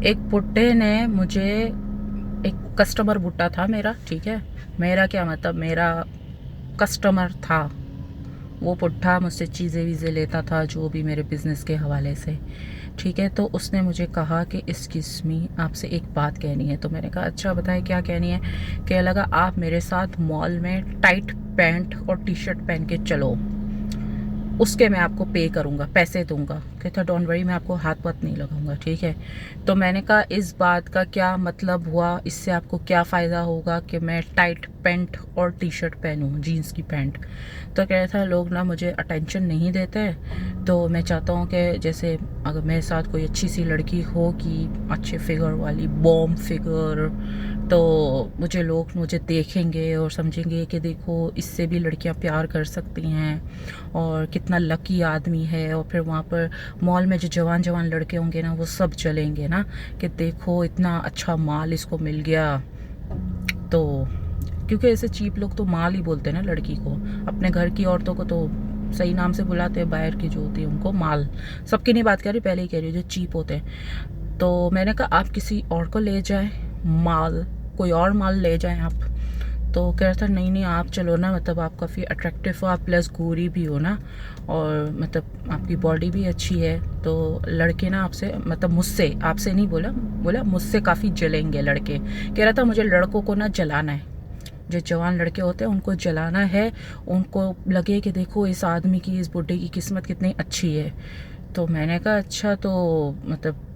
एक बुड्ढे ने मुझे, एक कस्टमर बुड्ढा था मेरा, ठीक है, मेरा क्या मतलब, मेरा कस्टमर था वो बुड्ढा, मुझसे चीज़ें वीज़ें लेता था जो भी मेरे बिज़नेस के हवाले से, ठीक है। तो उसने मुझे कहा कि एक्सक्यूज़ मी, आपसे एक बात कहनी है। तो मैंने कहा अच्छा बताएं क्या कहनी है। कहने लगा आप मेरे साथ मॉल में टाइट पैंट और टी शर्ट पहन के चलो, उसके मैं आपको पे करूँगा, पैसे दूँगा। कहता डोंट वरी, मैं आपको हाथ वाथ नहीं लगाऊंगा, ठीक है। तो मैंने कहा इस बात का क्या मतलब हुआ, इससे आपको क्या फ़ायदा होगा कि मैं टाइट पैंट और टी शर्ट पहनूँ, जीन्स की पैंट। तो कह रहा था लोग ना मुझे अटेंशन नहीं देते, तो मैं चाहता हूँ कि जैसे अगर मेरे साथ कोई अच्छी सी लड़की होगी, अच्छे फिगर वाली, बॉम्ब फिगर, तो लोग मुझे देखेंगे और समझेंगे कि देखो इससे भी लड़कियां प्यार कर सकती हैं और कितना लकी आदमी है। और फिर वहाँ पर मॉल में जो जवान जवान लड़के होंगे ना, वो सब चलेंगे ना कि देखो इतना अच्छा माल इसको मिल गया। तो क्योंकि ऐसे चीप लोग तो माल ही बोलते हैं ना लड़की को, अपने घर की औरतों को तो सही नाम से बुलाते हैं, बाहर की जो होती है उनको माल। सबकी नहीं बात कर रही, पहले ही कह रही हूँ जो चीप होते हैं। तो मैंने कहा आप किसी और को ले जाएं माल, कोई और माल ले जाएं आप। तो कह रहा था नहीं नहीं आप चलो ना, मतलब आप काफ़ी अट्रैक्टिव हो, आप प्लस गोरी भी हो ना, और मतलब आपकी बॉडी भी अच्छी है, तो लड़के ना आपसे, मतलब मुझसे, आपसे नहीं बोला, बोला मुझसे काफ़ी जलेंगे लड़के। कह रहा था मुझे लड़कों को ना जलाना है, जो जवान लड़के होते हैं उनको जलाना है, उनको लगे कि देखो इस आदमी की, इस बुड्ढे की किस्मत कितनी अच्छी है। तो मैंने कहा अच्छा, तो मतलब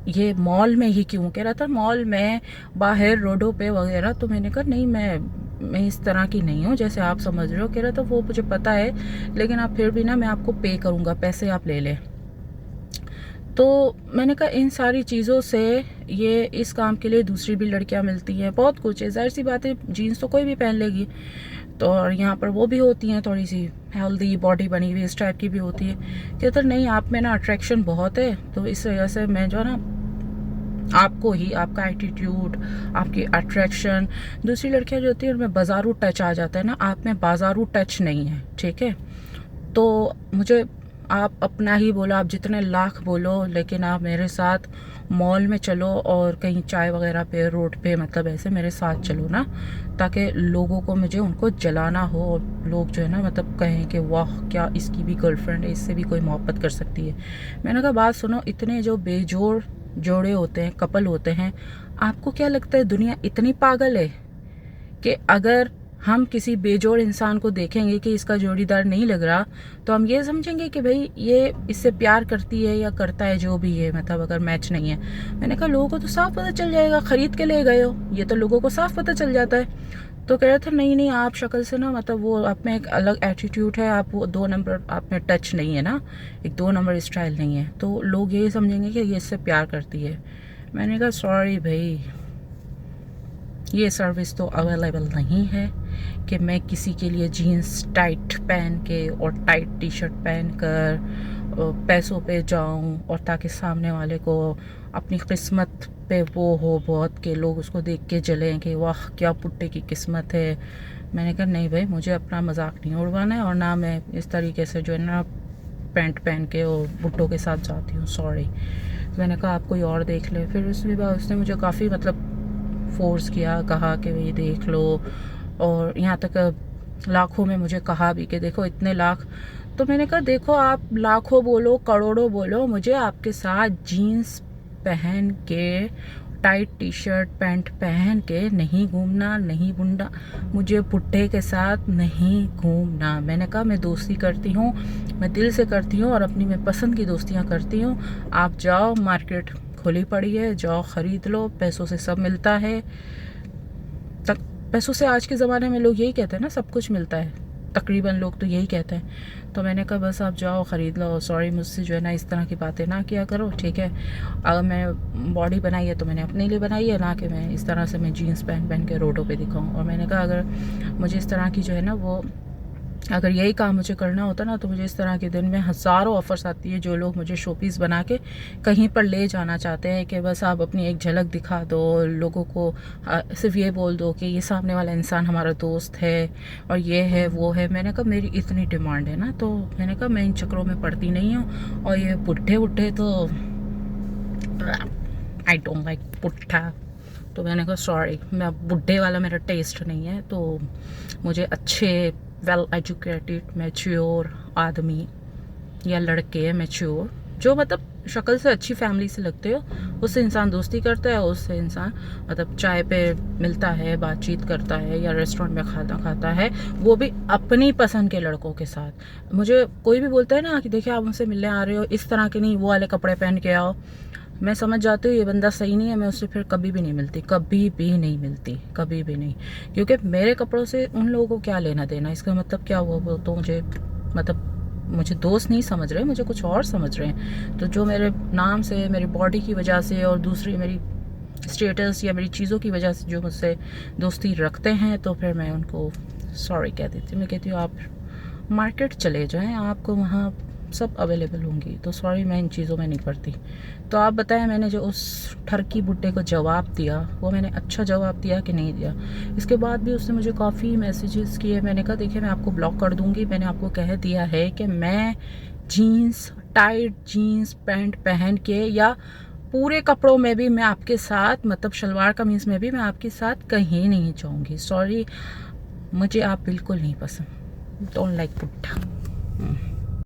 ये मॉल में ही क्यों? कह रहा था मॉल में, बाहर रोडों पे वगैरह। तो मैंने कहा नहीं, मैं इस तरह की नहीं हूँ जैसे आप समझ रहे हो। कह रहा था वो मुझे पता है, लेकिन आप फिर भी ना, मैं आपको पे करूँगा, पैसे आप ले लें। तो मैंने कहा इन सारी चीज़ों से, ये इस काम के लिए दूसरी भी लड़कियां मिलती हैं, बहुत कुछ है, जाहिर सी बात है जीन्स तो कोई भी पहन लेगी। तो और यहाँ पर वो भी होती हैं थोड़ी सी हेल्दी बॉडी बनी हुई, इस टाइप की भी होती है। कहते नहीं आप में ना अट्रैक्शन बहुत है, तो इस वजह से मैं जो है ना आपको ही, आपका एटीट्यूड, आपकी अट्रैक्शन, दूसरी लड़कियां जो होती है उनमें बाजारू टच आ जाता है ना, आप में बाजारू टच नहीं है, ठीक है। तो मुझे आप अपना ही बोलो, आप जितने लाख बोलो, लेकिन आप मेरे साथ मॉल में चलो और कहीं चाय वगैरह पे, रोड पे, मतलब ऐसे मेरे साथ चलो ना, ताकि लोगों को, मुझे उनको जलाना हो और लोग जो है ना मतलब कहें कि वाह क्या इसकी भी गर्लफ्रेंड है, इससे भी कोई मोहब्बत कर सकती है। मैंने कहा बात सुनो, इतने जो बेजोड़ जोड़े होते हैं, कपल होते हैं, आपको क्या लगता है दुनिया इतनी पागल है कि अगर हम किसी बेजोड़ इंसान को देखेंगे कि इसका जोड़ीदार नहीं लग रहा, तो हम ये समझेंगे कि भाई ये इससे प्यार करती है या करता है, जो भी है, मतलब अगर मैच नहीं है। मैंने कहा लोगों को तो साफ पता चल जाएगा, खरीद के ले गए हो, ये तो लोगों को साफ पता चल जाता है। तो कह रहे थे नहीं नहीं आप शक्ल से ना, मतलब वो आप में एक अलग एटीट्यूड है, आप वो 2 नंबर, आप में टच नहीं है ना, एक 2 नंबर स्टाइल नहीं है, तो लोग ये समझेंगे कि ये इससे प्यार करती है। मैंने कहा सॉरी भाई, ये सर्विस तो अवेलेबल नहीं है कि मैं किसी के लिए जीन्स टाइट पहन के और टाइट टी शर्ट पहन कर पैसों पे जाऊं, और ताकि सामने वाले को अपनी किस्मत पे वो हो बहुत, के लोग उसको देख के जलें कि वाह क्या पुट्टे की किस्मत है। मैंने कहा नहीं भाई, मुझे अपना मजाक नहीं उड़वाना है, और ना मैं इस तरीके से जो है ना पैंट पहन के और भुट्टो के साथ जाती हूँ, सॉरी। तो मैंने कहा आप कोई और देख ले। फिर उसके बाद उसने मुझे काफ़ी मतलब फोर्स किया, कहा कि भाई देख लो, और यहाँ तक लाखों में मुझे कहा भी कि देखो इतने लाख। तो मैंने कहा देखो आप लाखों बोलो, करोड़ों बोलो, मुझे आपके साथ जीन्स पहन के, टाइट टी शर्ट पैंट पहन के नहीं घूमना, नहीं बुंडा, मुझे पुट्टे के साथ नहीं घूमना। मैंने कहा मैं दोस्ती करती हूँ, मैं दिल से करती हूँ और अपनी मैं पसंद की दोस्तियाँ करती हूँ। आप जाओ, मार्केट खुली पड़ी है, जाओ ख़रीद लो, पैसों से सब मिलता है। तक पैसों से आज के ज़माने में लोग यही कहते हैं ना, सब कुछ मिलता है, तकरीबन लोग तो यही कहते हैं। तो मैंने कहा बस आप जाओ ख़रीद लो, सॉरी मुझसे जो है ना इस तरह की बातें ना किया करो, ठीक है। अगर मैं बॉडी बनाई है तो मैंने अपने लिए बनाई है, ना कि मैं इस तरह से मैं जीन्स पहन पहन के रोडों पे दिखाऊं। और मैंने कहा अगर मुझे इस तरह की जो है ना, वो अगर यही काम मुझे करना होता ना, तो मुझे इस तरह के दिन में हज़ारों ऑफ़र्स आती है, जो लोग मुझे शोपीस बना के कहीं पर ले जाना चाहते हैं कि बस आप अपनी एक झलक दिखा दो लोगों को, सिर्फ ये बोल दो कि ये सामने वाला इंसान हमारा दोस्त है और ये है वो है। मैंने कहा मेरी इतनी डिमांड है ना, तो मैंने कहा मैं इन चक्रों में पड़ती नहीं हूँ। और ये बुढ़े बुढ़े तो आई डोंट लाइक पुट्ठा। तो मैंने कहा सॉरी, मैं बुढ़े वाला मेरा टेस्ट नहीं है, तो मुझे अच्छे वेल एजुकेटेड मैच्योर आदमी या लड़के मैच्योर जो मतलब शक्ल से अच्छी फैमिली से लगते हो, उससे इंसान दोस्ती करता है, उससे इंसान मतलब चाय पे मिलता है, बातचीत करता है या रेस्टोरेंट में खाना खाता है, वो भी अपनी पसंद के लड़कों के साथ। मुझे कोई भी बोलता है ना कि देखिए आप मुझसे मिलने आ रहे हो, इस तरह के नहीं, वो वाले कपड़े पहन के आओ, मैं समझ जाती हूँ ये बंदा सही नहीं है, मैं उससे फिर कभी भी नहीं मिलती, कभी भी नहीं मिलती, कभी भी नहीं। क्योंकि मेरे कपड़ों से उन लोगों को क्या लेना देना, इसका मतलब क्या हुआ, वो तो मुझे दोस्त नहीं समझ रहे, मुझे कुछ और समझ रहे हैं। तो जो मेरे नाम से, मेरी बॉडी की वजह से और दूसरी मेरी स्टेटस या मेरी चीज़ों की वजह से जो मुझसे दोस्ती रखते हैं, तो फिर मैं उनको सॉरी कह देती हूँ। मैं कहती हूँ आप मार्केट चले जाएं, आपको वहाँ सब अवेलेबल होंगी, तो सॉरी मैं इन चीज़ों में नहीं पड़ती। तो आप बताएं, मैंने जो उस ठरकी बुड्ढे को जवाब दिया, वो मैंने अच्छा जवाब दिया कि नहीं दिया? इसके बाद भी उसने मुझे काफ़ी मैसेजेस किए। मैंने कहा देखिए मैं आपको ब्लॉक कर दूँगी, मैंने आपको कह दिया है कि मैं जीन्स, टाइट जीन्स पैंट पहन के या पूरे कपड़ों में भी मैं आपके साथ, मतलब शलवार कमीज़ में भी मैं आपके साथ कहीं नहीं जाऊँगी। सॉरी, मुझे आप बिल्कुल नहीं पसंद, डोंट लाइक पुट्ठा।